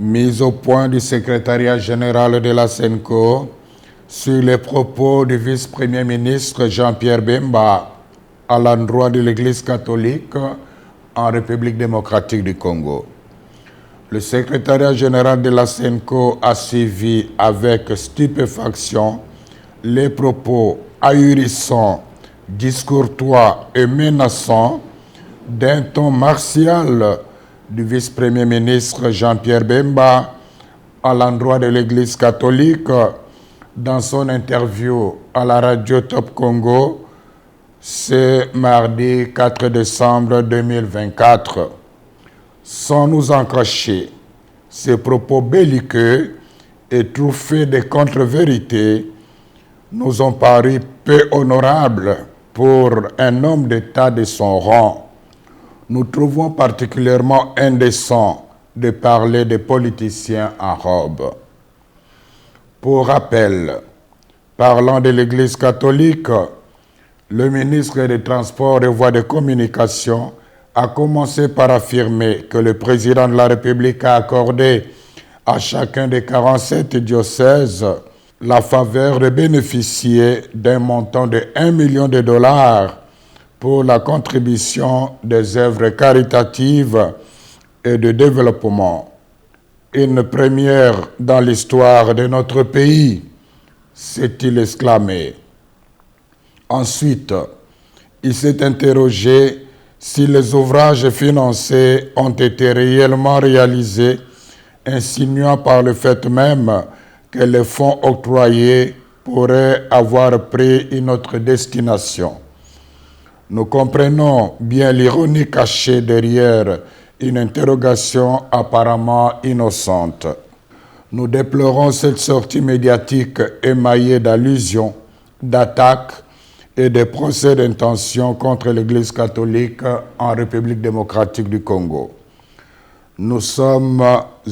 Mise au point du secrétariat général de la SENCO sur les propos du vice-premier ministre Jean-Pierre Bemba à l'endroit de l'Église catholique en République démocratique du Congo. Le secrétariat général de la SENCO a suivi avec stupéfaction les propos ahurissants, discourtois et menaçants d'un ton martial du vice-premier ministre Jean-Pierre Bemba à l'endroit de l'Église catholique dans son interview à la radio Top Congo ce mardi 4 décembre 2024. Sans nous en cacher, ces propos belliqueux et truffés de contre-vérités nous ont paru peu honorables pour un homme d'État de son rang. Nous trouvons particulièrement indécent de parler des politiciens en robe. Pour rappel, parlant de l'Église catholique, le ministre des Transports et Voies de Communication a commencé par affirmer que le président de la République a accordé à chacun des 47 diocèses la faveur de bénéficier d'un montant de 1 million de dollars pour la contribution des œuvres caritatives et de développement. Une première dans l'histoire de notre pays, s'est-il exclamé. Ensuite, il s'est interrogé si les ouvrages financés ont été réellement réalisés, insinuant par le fait même que les fonds octroyés pourraient avoir pris une autre destination. Nous comprenons bien l'ironie cachée derrière une interrogation apparemment innocente. Nous déplorons cette sortie médiatique émaillée d'allusions, d'attaques et de procès d'intention contre l'Église catholique en République démocratique du Congo. Nous sommes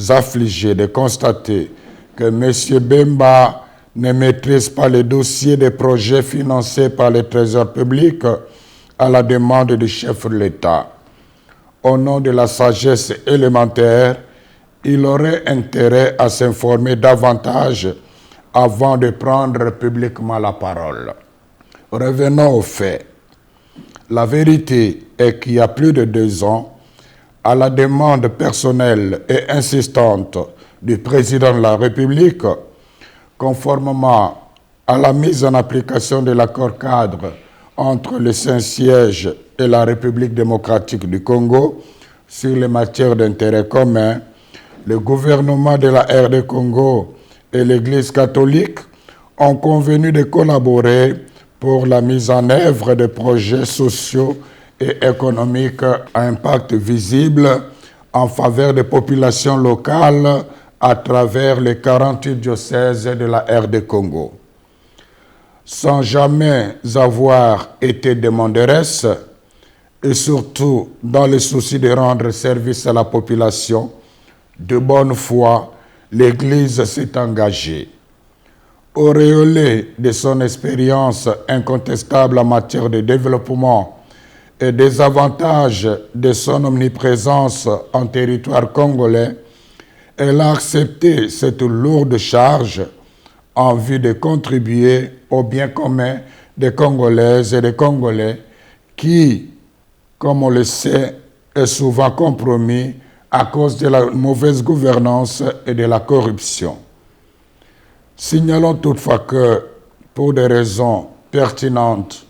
affligés de constater que M. Bemba ne maîtrise pas les dossiers des projets financés par le Trésor public à la demande du chef de l'État. Au nom de la sagesse élémentaire, il aurait intérêt à s'informer davantage avant de prendre publiquement la parole. Revenons aux faits. La vérité est qu'il y a plus de 2 ans, à la demande personnelle et insistante du président de la République, conformément à la mise en application de l'accord cadre entre le Saint-Siège et la République démocratique du Congo sur les matières d'intérêt commun, le gouvernement de la RD Congo et l'Église catholique ont convenu de collaborer pour la mise en œuvre de projets sociaux et économiques à impact visible en faveur des populations locales à travers les 48 diocèses de la RD Congo. Sans jamais avoir été demanderesse, et surtout dans le souci de rendre service à la population, de bonne foi, l'Église s'est engagée. Auréolée de son expérience incontestable en matière de développement et des avantages de son omniprésence en territoire congolais, elle a accepté cette lourde charge en vue de contribuer au bien commun des Congolaises et des Congolais qui, comme on le sait, est souvent compromis à cause de la mauvaise gouvernance et de la corruption. Signalons toutefois que, pour des raisons pertinentes,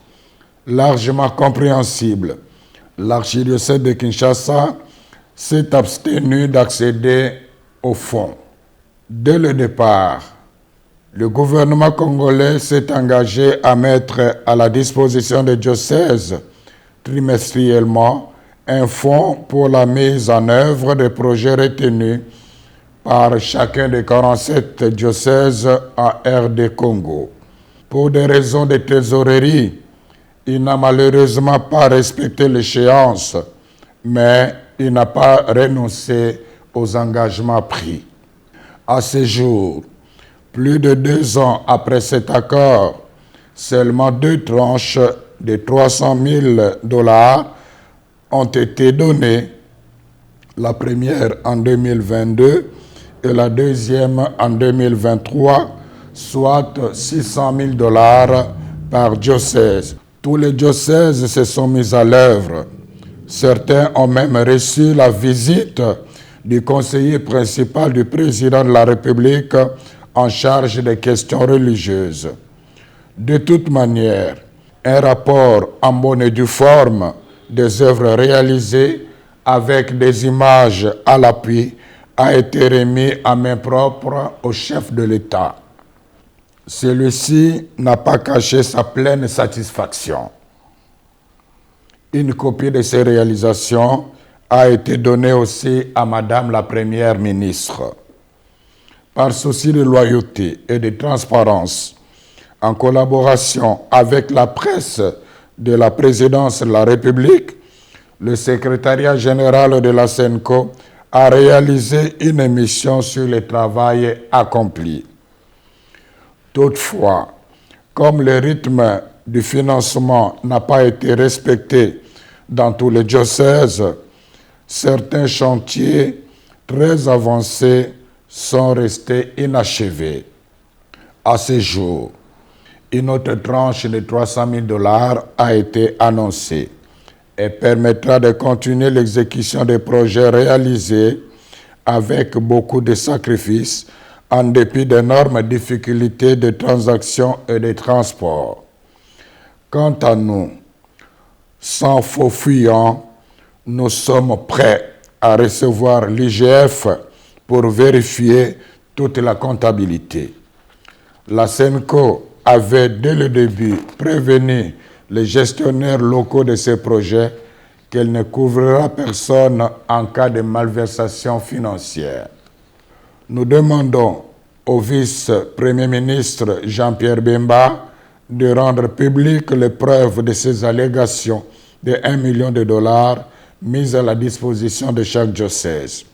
largement compréhensibles, l'archidiocèse de Kinshasa s'est abstenu d'accéder au fonds. Dès le départ, le gouvernement congolais s'est engagé à mettre à la disposition des diocèses trimestriellement un fonds pour la mise en œuvre des projets retenus par chacun des 47 diocèses en RD Congo. Pour des raisons de trésorerie, il n'a malheureusement pas respecté l'échéance, mais il n'a pas renoncé aux engagements pris. À ce jour, plus de 2 ans après cet accord, seulement 2 tranches de 300 000 dollars ont été données, la première en 2022 et la deuxième en 2023, soit $600,000 par diocèse. Tous les diocèses se sont mis à l'œuvre. Certains ont même reçu la visite du conseiller principal du président de la République en charge des questions religieuses. De toute manière, un rapport en bonne et due forme des œuvres réalisées avec des images à l'appui a été remis à main propre au chef de l'État. Celui-ci n'a pas caché sa pleine satisfaction. Une copie de ces réalisations a été donnée aussi à Madame la Première ministre. Par souci de loyauté et de transparence, en collaboration avec la presse de la présidence de la République, le secrétariat général de la SENCO a réalisé une émission sur le travail accompli. Toutefois, comme le rythme du financement n'a pas été respecté dans tous les diocèses, certains chantiers très avancés sont restés inachevés. À ce jour, une autre tranche de $300,000 a été annoncée et permettra de continuer l'exécution des projets réalisés avec beaucoup de sacrifices en dépit d'énormes difficultés de transaction et de transport. Quant à nous, sans faux fuyant, nous sommes prêts à recevoir l'IGF pour vérifier toute la comptabilité. La SENCO avait dès le début prévenu les gestionnaires locaux de ces projets qu'elle ne couvrira personne en cas de malversation financière. Nous demandons au vice-premier ministre Jean-Pierre Bemba de rendre publiques les preuves de ces allégations de $1 million mises à la disposition de chaque diocèse.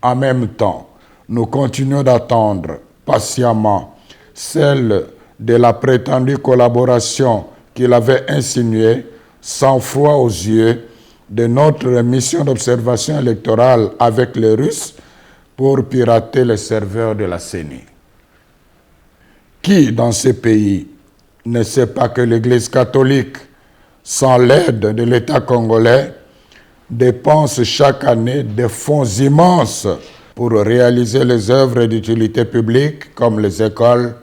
En même temps, nous continuons d'attendre patiemment celle de la prétendue collaboration qu'il avait insinuée, sans foi aux yeux, de notre mission d'observation électorale avec les Russes pour pirater les serveurs de la CENI. Qui, dans ce pays, ne sait pas que l'Église catholique, sans l'aide de l'État congolais, dépense chaque année des fonds immenses pour réaliser les œuvres d'utilité publique comme les écoles,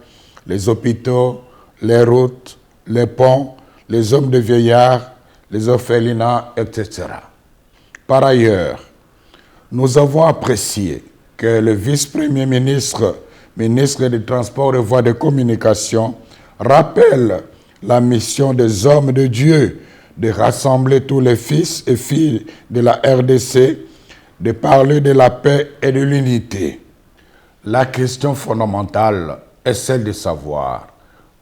les hôpitaux, les routes, les ponts, les hommes de vieillards, les orphelinats, etc. Par ailleurs, nous avons apprécié que le vice-premier ministre, ministre des Transports et Voies de Communication, rappelle la mission des hommes de Dieu de rassembler tous les fils et filles de la RDC, de parler de la paix et de l'unité. La question fondamentale est celle de savoir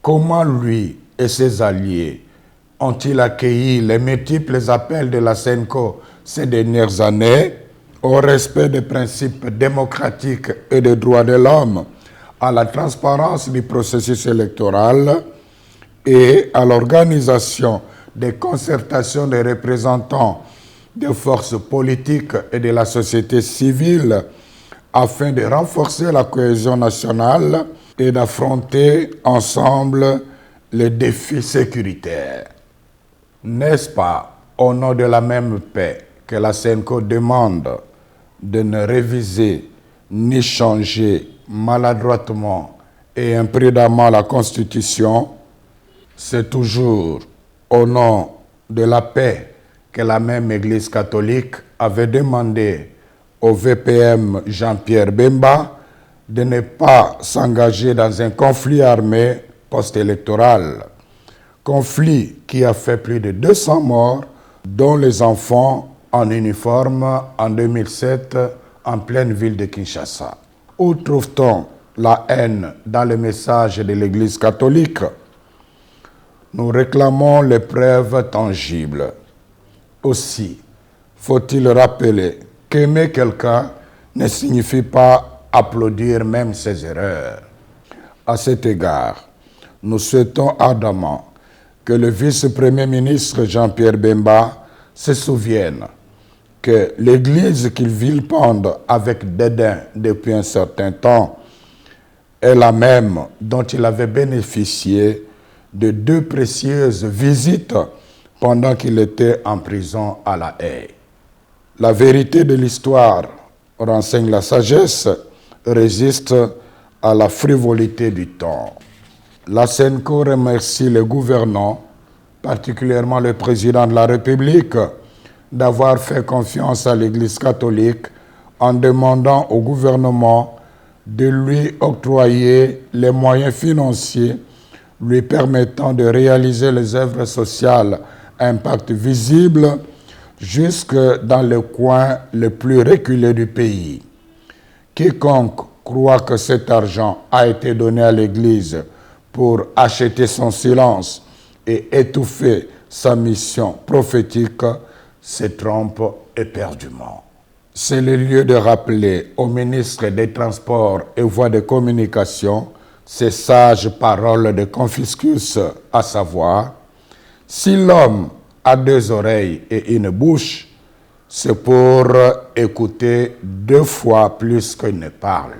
comment lui et ses alliés ont-ils accueilli les multiples appels de la SENCO ces dernières années au respect des principes démocratiques et des droits de l'homme, à la transparence du processus électoral et à l'organisation des concertations des représentants des forces politiques et de la société civile afin de renforcer la cohésion nationale et d'affronter ensemble les défis sécuritaires. N'est-ce pas au nom de la même paix que la SENCO demande de ne réviser ni changer maladroitement et imprudemment la Constitution? C'est toujours au nom de la paix que la même Église catholique avait demandé au VPM Jean-Pierre Bemba de ne pas s'engager dans un conflit armé post-électoral. Conflit qui a fait plus de 200 morts, dont les enfants en uniforme en 2007 en pleine ville de Kinshasa. Où trouve-t-on la haine dans les messages de l'Église catholique? Nous réclamons les preuves tangibles. Aussi, faut-il rappeler qu'aimer quelqu'un ne signifie pas applaudir même ses erreurs. À cet égard, nous souhaitons ardemment que le vice-premier ministre Jean-Pierre Bemba se souvienne que l'Église qu'il vilipende avec dédain depuis un certain temps est la même dont il avait bénéficié de 2 précieuses visites pendant qu'il était en prison à La Haye. La vérité de l'histoire renseigne la sagesse, résiste à la frivolité du temps. La SENCO remercie les gouvernants, particulièrement le président de la République, d'avoir fait confiance à l'Église catholique en demandant au gouvernement de lui octroyer les moyens financiers lui permettant de réaliser les œuvres sociales à impact visible jusque dans le coin le plus reculé du pays. Quiconque croit que cet argent a été donné à l'Église pour acheter son silence et étouffer sa mission prophétique se trompe éperdument. C'est le lieu de rappeler au ministre des Transports et Voies de Communication ces sages paroles de Confucius, à savoir: si l'homme a 2 oreilles et une bouche, c'est pour écouter 2 fois plus qu'il ne parle.